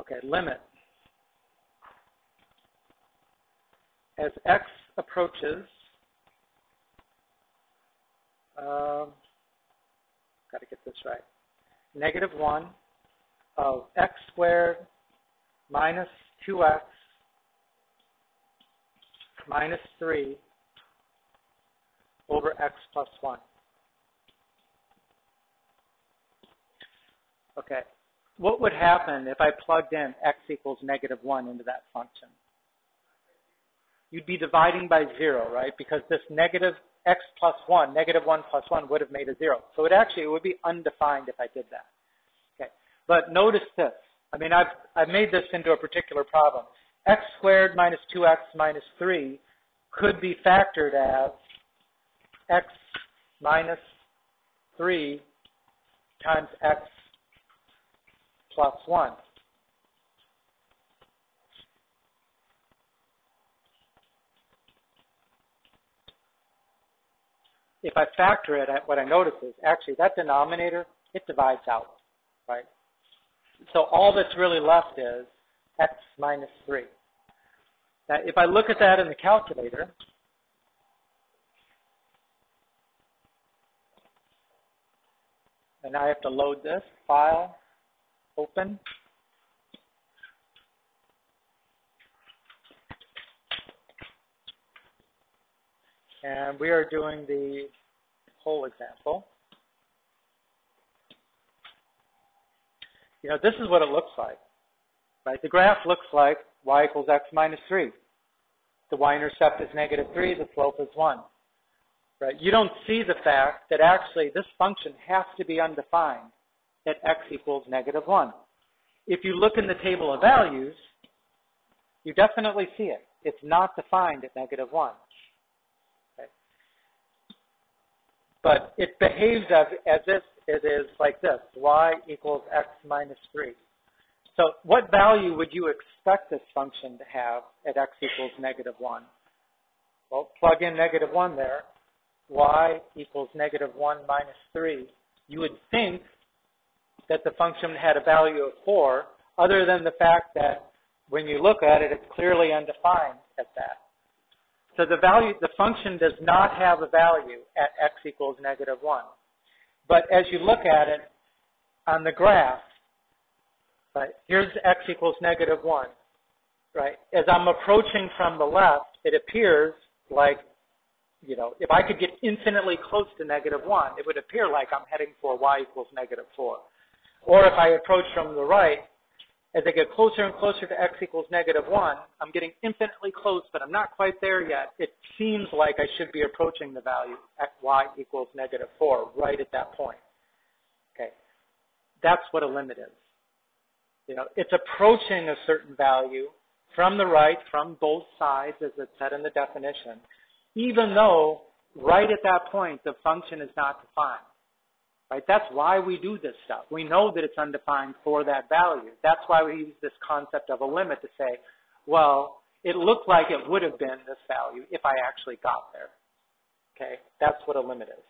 Okay, limit. As x approaches, got to get this right, -1 of x squared minus 2x minus 3 over x plus 1. Okay, what would happen if I plugged in x equals -1 into that function? You'd be dividing by 0, right? Because this negative x plus 1, -1 plus 1 would have made a 0. So it would be undefined if I did that. Okay, but notice this. I mean, I've made this into a particular problem. X squared minus 2x minus 3 could be factored as x minus 3 times x plus 1. If I factor it, what I notice is actually that denominator, it divides out, right? So all that's really left is x minus 3. Now, if I look at that in the calculator, and now I have to load this, file, open. And we are doing the whole example. You know, this is what it looks like, right? The graph looks like y equals x minus 3. The y-intercept is -3, the slope is 1. Right? You don't see the fact that actually this function has to be undefined at x equals -1. If you look in the table of values, you definitely see it. It's not defined at -1. Okay? But it behaves as if it is like this, y equals x minus 3. So what value would you expect this function to have at x equals -1? Well, plug in -1 there. Y equals -1 minus 3. You would think that the function had a value of 4, other than the fact that when you look at it, it's clearly undefined at that. So the function does not have a value at x equals -1. But as you look at it on the graph, right, here's x equals -1, right? As I'm approaching from the left, it appears like, you know, if I could get infinitely close to -1, it would appear like I'm heading for y equals -4. Or if I approach from the right, as I get closer and closer to x equals -1, I'm getting infinitely close, but I'm not quite there yet. It seems like I should be approaching the value at y equals -4 right at that point. Okay, that's what a limit is. You know, it's approaching a certain value from the right, from both sides, as it's said in the definition, even though right at that point the function is not defined. Right? That's why we do this stuff. We know that it's undefined for that value. That's why we use this concept of a limit to say, well, it looked like it would have been this value if I actually got there. Okay? That's what a limit is.